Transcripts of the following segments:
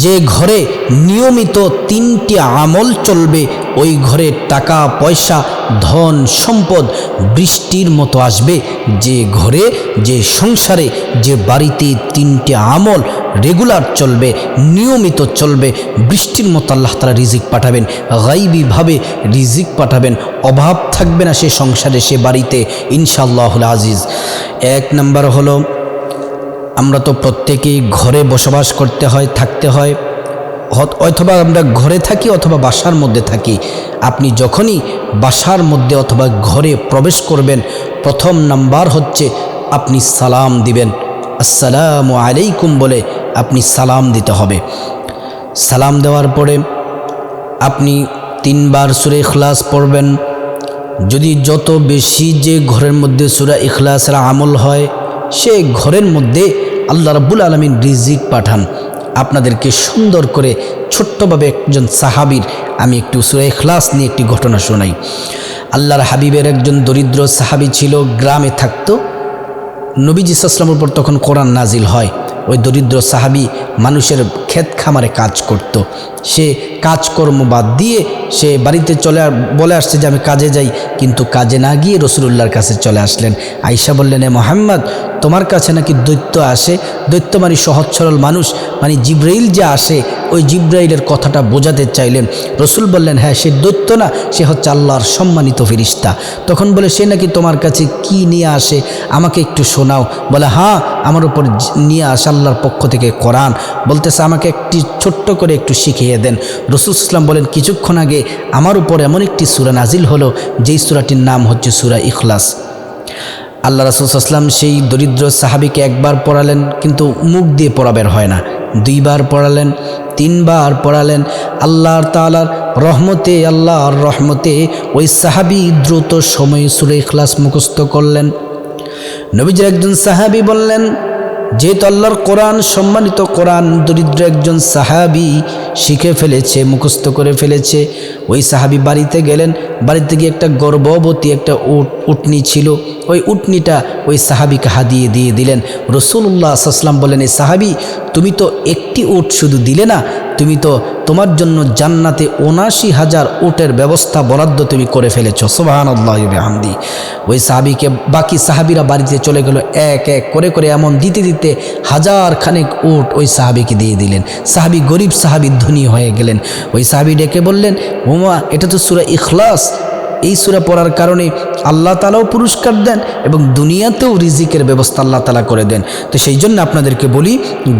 যে ঘরে নিয়মিত 3টি আমল চলবে ওই ঘরে টাকা পয়সা ধন সম্পদ বৃষ্টির মতো আসবে। যে ঘরে যে সংসারে যে বাড়িতে 3টি আমল রেগুলার চলবে নিয়মিত চলবে বৃষ্টির মতো আল্লাহ তাআলা রিজিক পাঠাবেন, গায়বীভাবে রিজিক পাঠাবেন, অভাব থাকবে না সে সংসারে সে বাড়িতে ইনশাআল্লাহুল আজিজ। 1 নম্বর হলো আমরা তো প্রত্যেকেই ঘরে বসবাস করতে হয় থাকতে হয়, অথবা আমরা ঘরে থাকি অথবা বাসার মধ্যে থাকি। আপনি যখনই বাসার মধ্যে অথবা ঘরে প্রবেশ করবেন প্রথম নাম্বার হচ্ছে আপনি সালাম দিবেন। আসসালামু আলাইকুম বলে আপনি সালাম দিতে হবে। সালাম দেওয়ার পরে আপনি 3 বার সূরা ইখলাস পড়বেন। যদি যত বেশি যে ঘরের মধ্যে সূরা ইখলাসের আমল হয় সে ঘরের মধ্যে আল্লাহ রাব্বুল আলামিন রিজিক পাঠান। আপনাদেরকে সুন্দর করে ছোট্টভাবে একজন সাহাবীর আমি একটু সূরা ইখলাস নিয়ে একটি ঘটনা শোনাই। আল্লাহর হাবিবের একজন দরিদ্র সাহাবী ছিল, গ্রামে থাকতো। নবীজি সাল্লাল্লাহু আলাইহি ওয়াসাল্লামের উপর তখন কোরআন নাজিল হয়। ওই দরিদ্র সাহাবী মানুষের ক্ষেত খামারে কাজ করত। সে কাজকর্ম বাদ দিয়ে সে বাড়িতে বলে আসছে যে আমি কাজে যাই, কিন্তু কাজে না গিয়ে রাসূলুল্লাহর কাছে চলে আসলেন। আয়েশা বললেন, এ মুহাম্মদ, তোমার কাছে নাকি দৈত্য আসে? দৈত্য মানে সহজ সরল মানুষ, মানে জিব্রাইল যে আসে ওই জিব্রাইলের কথাটা বোঝাতে চাইলেন। রসুল বললেন, হ্যাঁ সে দৈত্য না, সে হচ্ছে আল্লাহর সম্মানিত ফেরেশতা। তখন বলে, সে নাকি তোমার কাছে কি নিয়ে আসে আমাকে একটু শোনাও। বলে, হ্যাঁ আমার উপর নিয়ে আসে আল্লাহর পক্ষ থেকে কোরআন। বলতেছে আমাকে একটি ছোট্ট করে একটু শিখিয়ে দেন। রাসূল সাল্লাল্লাহু আলাইহি ওয়াসাল্লাম বলেন, কিছুক্ষণ আগে আমার উপর এমন একটি সূরা নাজিল হলো যেই সূরাটির নাম হচ্ছে সূরা ইখলাস। আল্লাহ রাসূল সাল্লাল্লাহু আলাইহি ওয়াসাল্লাম সেই দরিদ্র সাহাবীকে 1 বার পড়ালেন, কিন্তু মুখ দিয়ে পড়াবের হয় না। 2 বার পড়ালেন, 3 বার পড়ালেন। আল্লাহর তাআলার রহমতে ওই সাহাবী দ্রুত সময়ে সূরা ইখলাস মুখস্থ করলেন। নবীজির একজন সাহাবী বললেন, যেহেতু আল্লাহর কোরআন সম্মানিত কোরআন দরিদ্র একজন সাহাবী শিখে ফেলেছে, মুখস্থ করে ফেলেছে। ওই সাহাবী বাড়িতে গেলেন। বাড়িতে গিয়ে একটা গর্ভবতী একটা উটনি ছিল, ওই উটনিটা ওই সাহাবীকে হাদিয়ে দিয়ে দিলেন। রাসূলুল্লাহ সাল্লাল্লাহু আলাইহি ওয়াসাল্লাম বলেন, সাহাবী তুমি তো একটি উট শুধু দিলে না, তুমি তো তোমার জন্য জান্নাতে ৭৯,০০০ উটের ব্যবস্থা বরাদ্দ তুমি করে ফেলেছ। সুবহানাল্লাহি ওয়া বিহামদি। ওই সাহাবীকে বাকি সাহাবীরা বাড়িতে চলে গেল, এক এক করে করে এমন দিতে দিতে 1000 খানেক উট ওই সাহাবীকে দিয়ে দিলেন। সাহাবী গরিব সাহাবী ধনী হয়ে গেলেন। ওই সাহাবী ডেকে বললেন, ওমা এটা তো সূরা ইখলাস, এই সূরা পড়ার কারণে আল্লাহ তাআলাও পুরস্কার দেন এবং দুনিয়াতেও রিজিকের ব্যবস্থা আল্লাহ তাআলা করে দেন। তো সেই জন্য আপনাদেরকে বলি,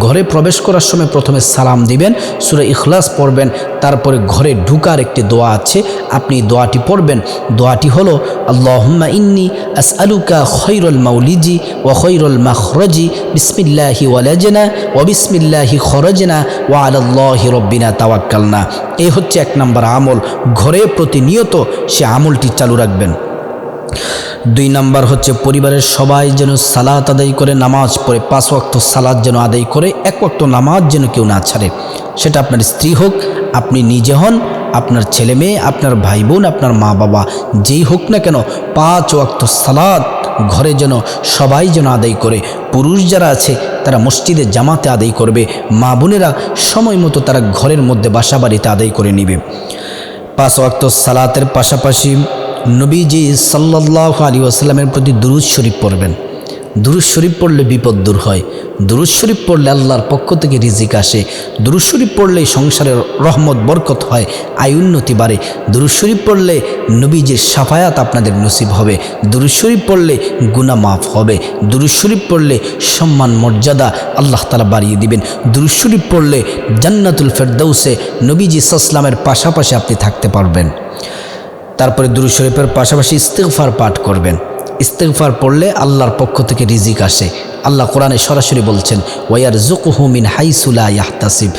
ঘরে প্রবেশ করার সময় প্রথমে সালাম দিবেন, সূরা ইখলাস পড়বেন, তারপরে ঘরে ঢুকার একটি দোয়া আছে, আপনি দোয়াটি পড়বেন। দোয়াটি হলো, আল্লাহুম্মা ইন্নী আসআলুকা খায়রুল মাউলিজি ওয়া খায়রুল মাখরাজি বিসমিল্লাহি ওয়ালাজনা ওয়া বিসমিল্লাহি খরাজনা ওয়া আলাল্লাহি রাব্বিনা তাওয়াক্কালনা। এই হচ্ছে 1 নম্বর আমল। ঘরে প্রতিনিয়ত সে আমলটি চালু রাখবেন। 2 নম্বর হচ্ছে পরিবারের সবাই যেন সালাত আদায় করে, নামাজ পড়ে, 5 ওয়াক্ত সালাত যেন আদায় করে, 1 ওয়াক্ত নামাজ যেন কেউ না ছাড়ে। সেটা আপনার স্ত্রী হোক, আপনি নিজে হন, আপনার ছেলে মেয়ে, আপনার ভাই বোন, আপনার মা বাবা, যেই হোক না কেন 5 ওয়াক্ত সালাত ঘরে যেন সবাই যেন আদায় করে। পুরুষ যারা আছে তারা মসজিদে জামাতে আদায় করবে, মা বোনেরা সময় মতো তারা ঘরের মধ্যে বাসা বাড়িতে আদায় করে নেবে। 5 ওয়াক্ত সালাতের পাশাপাশি নবীজি সাল্লাল্লাহু আলাইহি ওয়াসাল্লামের প্রতি দুরূদ শরীফ পড়বেন। দুরূদ শরীফ পড়লে বিপদ দূর হয়, দুরূদ শরীফ পড়লে আল্লাহর পক্ষ থেকে রিজিক আসে, দুরূদ শরীফ পড়লে সংসারের রহমত বরকত হয়, আয় উন্নতি বাড়ে, দুরূদ শরীফ পড়লে নবীজির শাফায়াত আপনাদের নসিব হবে, দুরূদ শরীফ পড়লে গুনাহ মাফ হবে, দুরূদ শরীফ পড়লে সম্মান মর্যাদা আল্লাহ তাআলা বাড়িয়ে দিবেন, দুরূদ শরীফ পড়লে জান্নাতুল ফেরদাউসে নবীজি সাল্লাল্লাহু আলাইহি ওয়াসাল্লামের পাশাপাশি আপনি থাকতে পারবেন। তারপরে দুরূদ শরীফের পাশাপাশি ইস্তিগফার পাঠ করবেন। ইস্তিগফার পড়লে আল্লাহর পক্ষ থেকে রিজিক আসে। আল্লাহ কোরআনে সরাসরি বলছেন, ওয়ারযুকুহু মিন হাইসু লা ইয়াহতাসিব।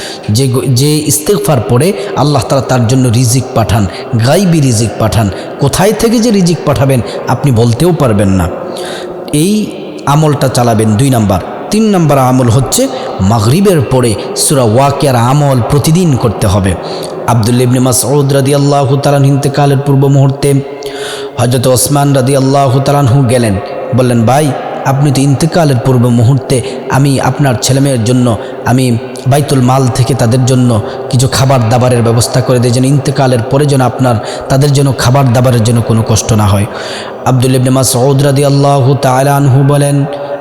যে ইস্তিগফার পড়ে আল্লাহ তাআলা তার জন্য রিজিক পাঠান, গায়বী রিজিক পাঠান। কোথায় থেকে যে রিজিক পাঠাবেন আপনি বলতেও পারবেন না। এই আমলটা চালাবেন 2 নাম্বার। 3 নম্বর আমল হচ্ছে মাগরিবের পরে সূরা ওয়াকিয়ার আমল প্রতিদিন করতে হবে। আব্দুল্লাহ ইবনে মাসউদ রাদিয়াল্লাহু তাআলা ইন্তেকালের পূর্ব মুহূর্তে হযরত ওসমান রাদিয়াল্লাহু তাআলা গেলেন, বললেন, ভাই আপনি তো ইন্তেকালের পূর্ব মুহূর্তে আমি আপনার ছেলেমেয়ের জন্য আমি বাইতুল মাল থেকে তাদের জন্য কিছু খাবার দাবারের ব্যবস্থা করে দেয়, যেন ইন্তেকালের পরে যেন তাদের জন্য খাবার দাবারের জন্য কোনো কষ্ট না হয়। আব্দুল্লাহ ইবনে মাসউদ রাদিয়াল্লাহু তাআলা আনহু বলেন,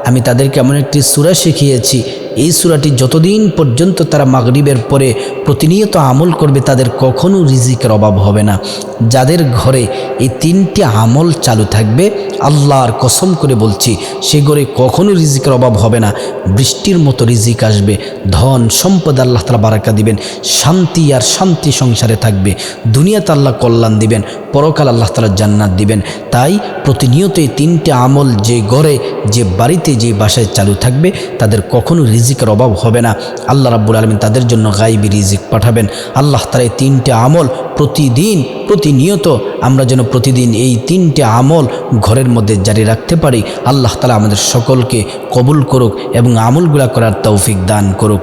আমি তাদেরকে এমন একটি সূরা শিখিয়েছি, এই সূরাটি যতদিন পর্যন্ত তারা মাগরিবের পরে প্রতিনিয়ত আমল করবে তাদের কখনো রিজিকের অভাব হবে না। যাদের ঘরে এই 3টি আমল চালু থাকবে, আল্লাহর কসম করে বলছি, সে ঘরে কখনো রিজিকের অভাব হবে না। বৃষ্টির মতো রিজিক আসবে, ধন সম্পদ আল্লাহ তাআলা বারাকা দিবেন, শান্তি আর শান্তি সংসারে থাকবে, দুনিয়াতে আল্লাহ কল্যাণ দিবেন, পরকাল আল্লাহ তাআলা জান্নাত দিবেন। তাই প্রতিনিয়ত এই 3টি আমল যে ঘরে, যে বাড়িতে, যে বাসায় চালু থাকবে তাদের কখনো রিজিকের অভাব হবে না। আল্লাহ রাব্বুল আলামিন তাদের জন্য গায়বী রিজিক পাঠাবেন। আল্লাহ তাআলা এই 3টে আমল প্রতিনিয়ত আমরা যেন প্রতিদিন এই 3টে আমল ঘরের মধ্যে জারি রাখতে পারি। আল্লাহ তাআলা আমাদের সকলকে কবুল করুক এবং আমলগুলা করার তৌফিক দান করুক।